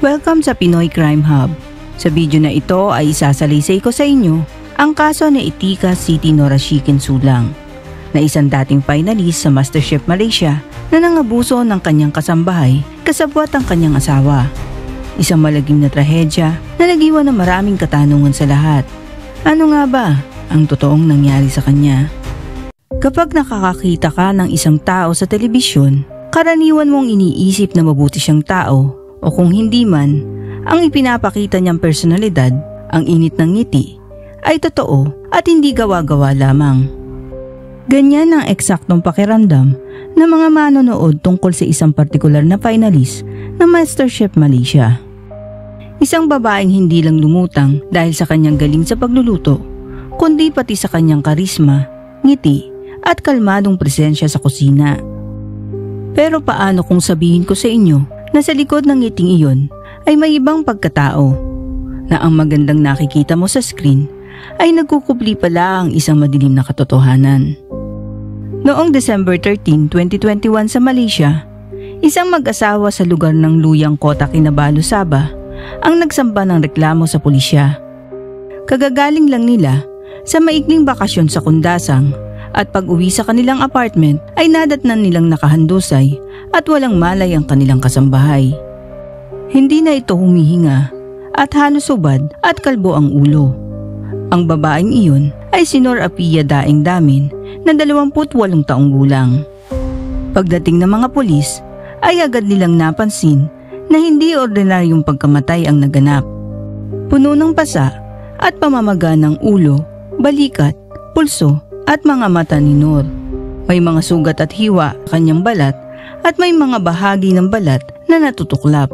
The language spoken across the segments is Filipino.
Welcome sa Pinoy Crime Hub. Sa video na ito ay isasalaysay ko sa inyo ang kaso ni Etika Siti Norashikin Sulang, na isang dating finalist sa MasterChef Malaysia na nangabuso ng kanyang kasambahay kasabwat ang kanyang asawa. Isang malagim na trahedya na nag-iwan ng maraming katanungan sa lahat. Ano nga ba ang totoong nangyari sa kanya? Kapag nakakakita ka ng isang tao sa telebisyon, karaniwan mong iniisip na mabuti siyang tao, o kung hindi man, ang ipinapakita niyang personalidad, ang init ng ngiti, ay totoo at hindi gawa-gawa lamang. Ganyan ang eksaktong pakiramdam ng mga manonood tungkol sa isang partikular na finalist ng MasterChef Malaysia. Isang babaeng hindi lang lumutang dahil sa kanyang galing sa pagluluto, kundi pati sa kanyang karisma, ngiti at kalmadong presensya sa kusina. Pero paano kung sabihin ko sa inyo na sa likod ng ngiting iyon ay may ibang pagkatao, na ang magandang nakikita mo sa screen ay nagkukubli pala ang isang madilim na katotohanan. Noong December 13, 2021 sa Malaysia, isang mag-asawa sa lugar ng Luyang Kota, Kinabalu, Sabah ang nagsamba ng reklamo sa pulisya. Kagagaling lang nila sa maikling bakasyon sa Kundasang at pag-uwi sa kanilang apartment ay nadatnan nilang nakahandusay at walang malay ang kanilang kasambahay. Hindi na ito humihinga at halos ubad at kalbo ang ulo. Ang babaeng iyon ay si Nor Apia Daeng Damin na 28 taong gulang. Pagdating ng mga pulis ay agad nilang napansin na hindi ordinaryong pagkamatay ang naganap. Puno ng pasa at pamamaga ng ulo, balikat, pulso at mga mata ni Nor. May mga sugat at hiwa kanyang balat at may mga bahagi ng balat na natutuklap.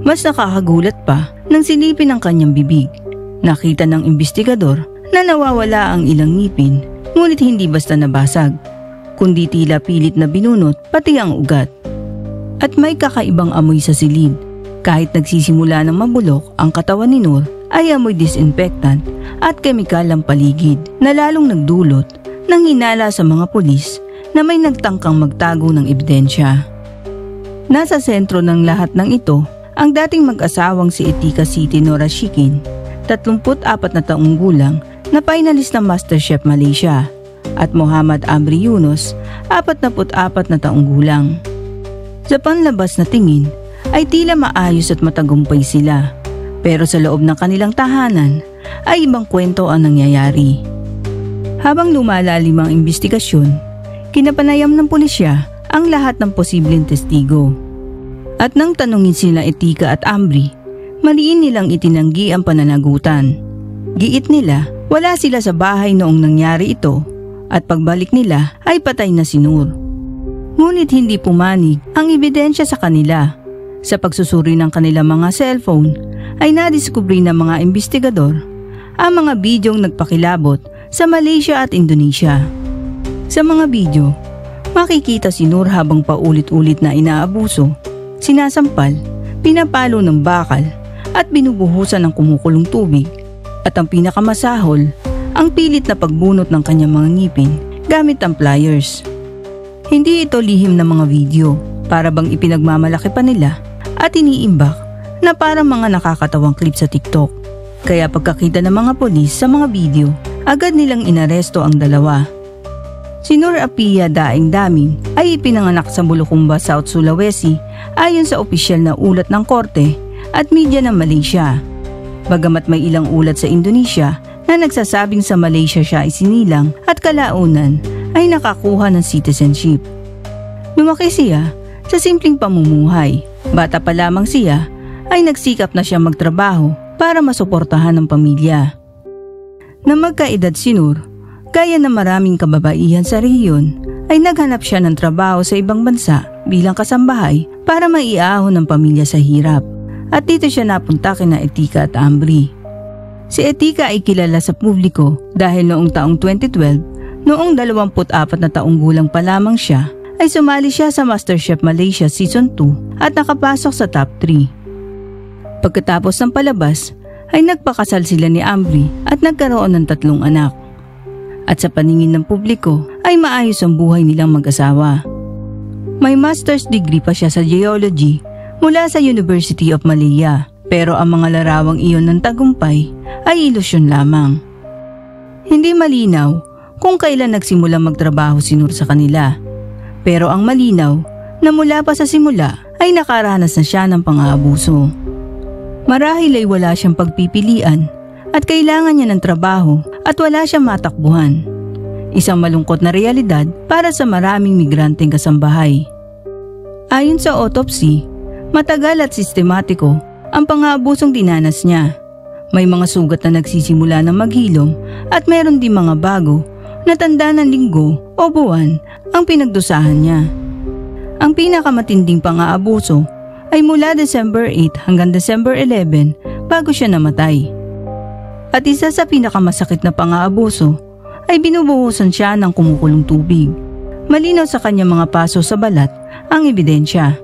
Mas nakakagulat pa nang silipin ang kanyang bibig. Nakita ng investigador na nawawala ang ilang ngipin, ngunit hindi basta nabasag, kundi tila pilit na binunot pati ang ugat. At may kakaibang amoy sa silid. Kahit nagsisimula ng mabulok ang katawan ni Nor, ay amoy disinfectant at kemikal ang paligid na lalong nagdulot ng hinala sa mga pulis na may nagtangkang magtago ng ebidensya. Nasa sentro ng lahat ng ito ang dating mag-asawang si Etika Siti Norashikin, 34 na taong gulang na finalist ng MasterChef Malaysia, at Muhammad Amri Yunus, 44 na taong gulang. Sa panlabas na tingin ay tila maayos at matagumpay sila. Pero sa loob ng kanilang tahanan ay ibang kwento ang nangyayari. Habang lumalalim ang investigasyon, kinapanayam ng pulisya ang lahat ng posibleng testigo. At nang tanungin sila Etika at Amri, maliin nilang itinanggi ang pananagutan. Giit nila, wala sila sa bahay noong nangyari ito at pagbalik nila ay patay na si Nor. Ngunit hindi pumanig ang ebidensya sa kanila. Sa pagsusuri ng kanilang mga cellphone, ay nadiskubre ng mga investigador ang mga bidyong nagpakilabot sa Malaysia at Indonesia. Sa mga bidyo, makikita si Nor habang paulit-ulit na inaabuso, sinasampal, pinapalo ng bakal at binubuhusan ng kumukulong tubig. At ang pinakamasahol, ang pilit na pagbunot ng kanyang mga ngipin gamit ang pliers. Hindi ito lihim na mga video, para bang ipinagmamalaki pa nila at iniimbak na parang mga nakakatawang clip sa TikTok. Kaya pagkakita ng mga polis sa mga video, agad nilang inaresto ang dalawa. Si Nor Apia Daeng Damin ay ipinanganak sa Bulukumba, South Sulawesi ayon sa opisyal na ulat ng korte at media ng Malaysia. Bagamat may ilang ulat sa Indonesia na nagsasabing sa Malaysia siya isinilang at kalaunan ay nakakuha ng citizenship. Lumaki siya sa simpleng pamumuhay. Bata pa lamang siya ay nagsikap na siya magtrabaho para masuportahan ang pamilya. Na magkaedad si Nor, gaya ng maraming kababaihan sa rehiyon, ay naghanap siya ng trabaho sa ibang bansa bilang kasambahay para maiahon ng pamilya sa hirap. At dito siya napunta kina Etika at Amri. Si Etika ay kilala sa publiko dahil noong taong 2012, noong 24 na taong gulang pa lamang siya, ay sumali siya sa MasterChef Malaysia Season 2 at nakapasok sa top 3. Pagkatapos ng palabas, ay nagpakasal sila ni Amri at nagkaroon ng 3 anak. At sa paningin ng publiko ay maayos ang buhay nilang mag-asawa. May master's degree pa siya sa geology mula sa University of Malaya, pero ang mga larawang iyon ng tagumpay ay ilusyon lamang. Hindi malinaw kung kailan nagsimula magtrabaho si Noor sa kanila, pero ang malinaw na mula pa sa simula ay nakaranas na siya ng pang-aabuso. Marahil ay wala siyang pagpipilian at kailangan niya ng trabaho at wala siyang matakbuhan. Isang malungkot na realidad para sa maraming migranteng kasambahay. Ayon sa autopsy, matagal at sistematiko ang pang-aabusong dinanas niya. May mga sugat na nagsisimula ng maghilom at meron din mga bago na tanda ng linggo o buwan ang pinagdusahan niya. Ang pinakamatinding pang-aabuso ay mula December 8 hanggang December 11 bago siya namatay. At isa sa pinakamasakit na pang-aabuso ay binubuhusan siya ng kumukulong tubig. Malinaw sa kanyang mga paso sa balat ang ebidensya.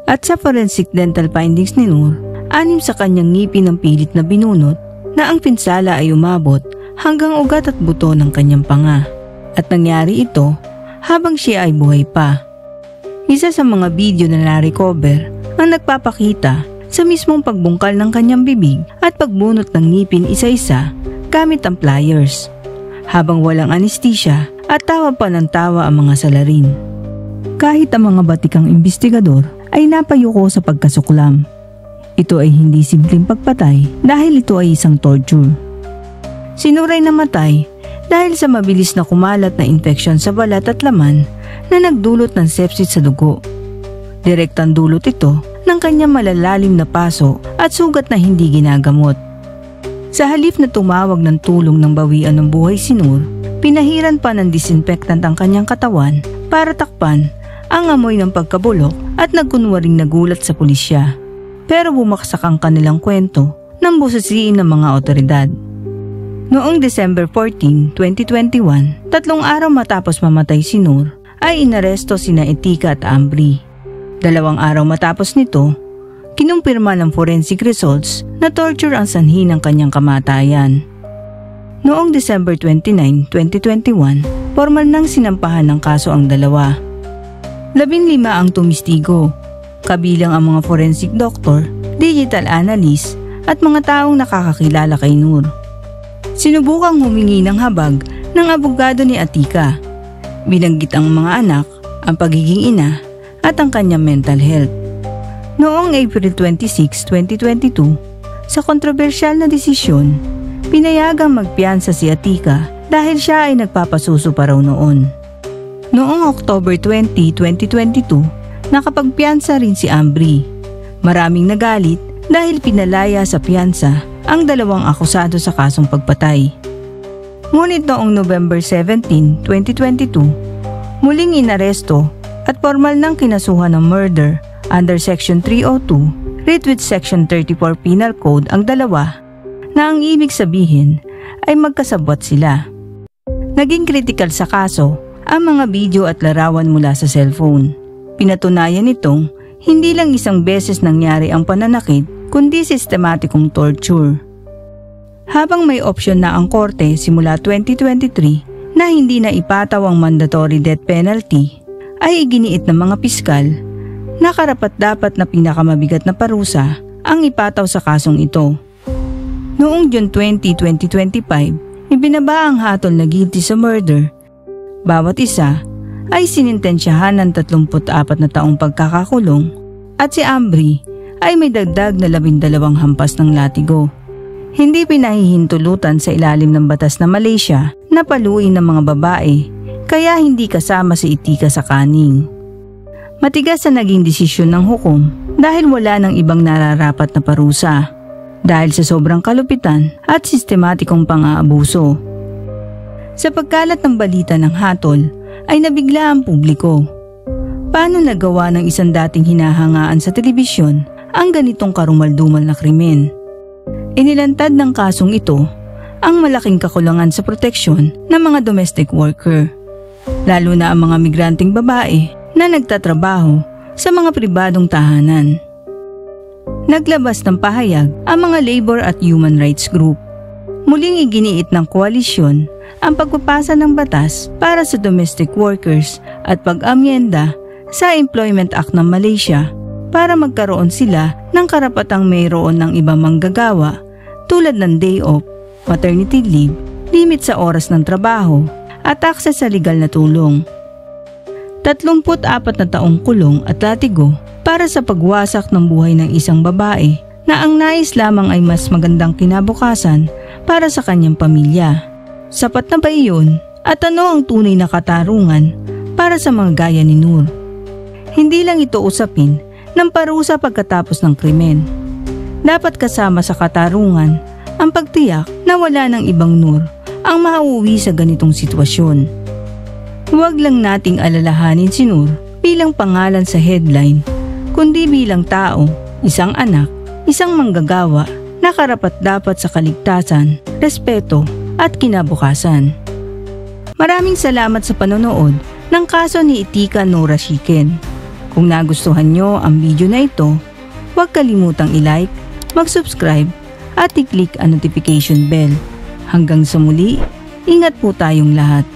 At sa forensic dental findings ni Noor, 6 sa kanyang ngipin ang pilit na binunot na ang pinsala ay umabot hanggang ugat at buto ng kanyang panga. At nangyari ito habang siya ay buhay pa. Isa sa mga video na na-recover ang nagpapakita sa mismong pagbungkal ng kanyang bibig at pagbunot ng ngipin isa-isa gamit ang pliers. Habang walang anesthesia at tawa pa ng tawa ang mga salarin. Kahit ang mga batikang investigador ay napayuko sa pagkasuklam. Ito ay hindi simpleng pagpatay dahil ito ay isang torture. Si Noor ay namatay dahil sa mabilis na kumalat na infeksyon sa balat at laman na nagdulot ng sepsis sa dugo. Direktang dulot ito ng kanyang malalalim na paso at sugat na hindi ginagamot. Sa halip na tumawag ng tulong ng bawian ng buhay si Noor, pinahiran pa ng disinfectant ang kanyang katawan para takpan ang amoy ng pagkabulok at nagkunwaring nagulat sa pulisya. Pero bumaksak ang kanilang kwento nang busisiin ng mga otoridad. Noong December 14, 2021, 3 araw matapos mamatay si Noor, ay inaresto sina Etika at Ambri. 2 araw matapos nito, kinumpirma ng forensic results na torture ang sanhi ng kanyang kamatayan. Noong December 29, 2021, formal nang sinampahan ng kaso ang dalawa. 15 ang tumistigo, kabilang ang mga forensic doctor, digital analyst at mga taong nakakakilala kay Noor. Sinubukang humingi ng habag ng abogado ni Etika. Binanggit ang mga anak, ang pagiging ina at ang kanyang mental health. Noong April 26, 2022, sa kontrobersyal na desisyon, pinayagang magpiyansa si Etika dahil siya ay nagpapasuso pa raw noon. Noong October 20, 2022, nakapagpiyansa rin si Ambri. Maraming nagalit dahil pinalaya sa piyansa ang 2 akusado sa kasong pagpatay. Ngunit noong November 17, 2022, muling inaresto at formal nang kinasuhan ng murder under Section 302, read with Section 34 Penal Code ang dalawa, na ang ibig sabihin ay magkasabwat sila. Naging kritikal sa kaso ang mga video at larawan mula sa cellphone. Pinatunayan nitong hindi lang isang beses nangyari ang pananakit kundi sistematikong torture. Habang may opsyon na ang korte simula 2023 na hindi na ipataw ang mandatory death penalty, ay iginiit ng mga piskal na karapat-dapat na pinakamabigat na parusa ang ipataw sa kasong ito. Noong June 20, 2025, ibinaba ang hatol na guilty sa murder. Bawat isa ay sinintensyahan ng 34 na taong pagkakakulong at si Ambri ay may dagdag na 12 hampas ng latigo. Hindi pinahihintulutan sa ilalim ng batas na Malaysia na paluin ng mga babae, kaya hindi kasama si Etika sa kaning. Matigas na naging desisyon ng hukom dahil wala ng ibang nararapat na parusa dahil sa sobrang kalupitan at sistematikong pang-aabuso. Sa pagkalat ng balita ng hatol ay nabigla ang publiko. Paano nagawa ng isang dating hinahangaan sa telebisyon ang ganitong karumaldumal na krimen? Inilantad ng kasong ito ang malaking kakulangan sa proteksyon ng mga domestic worker, lalo na ang mga migranteng babae na nagtatrabaho sa mga pribadong tahanan. Naglabas ng pahayag ang mga labor at human rights group. Muling iginiit ng koalisyon ang pagpapasa ng batas para sa domestic workers at pag-amyenda sa Employment Act ng Malaysia para magkaroon sila ng karapatang mayroon ng ibang manggagawa tulad ng day off, maternity leave, limit sa oras ng trabaho, at akses sa legal na tulong. 34 na taong kulong at latigo para sa pagwasak ng buhay ng isang babae na ang nais lamang ay mas magandang kinabukasan para sa kanyang pamilya. Sapat na ba iyon? At ano ang tunay na katarungan para sa mga gaya ni Noor? Hindi lang ito usapin ng parusa pagkatapos ng krimen. Dapat kasama sa katarungan ang pagtiyak na wala ng ibang Noor ang mauuwi sa ganitong sitwasyon. Huwag lang nating alalahanin si Noor bilang pangalan sa headline, kundi bilang tao, isang anak, isang manggagawa na karapat-dapat sa kaligtasan, respeto at kinabukasan. Maraming salamat sa panonood ng kaso ni Etika Nurashikin. Kung nagustuhan nyo ang video na ito, huwag kalimutang i-like, mag-subscribe at i-click ang notification bell. Hanggang sa muli, ingat po tayong lahat.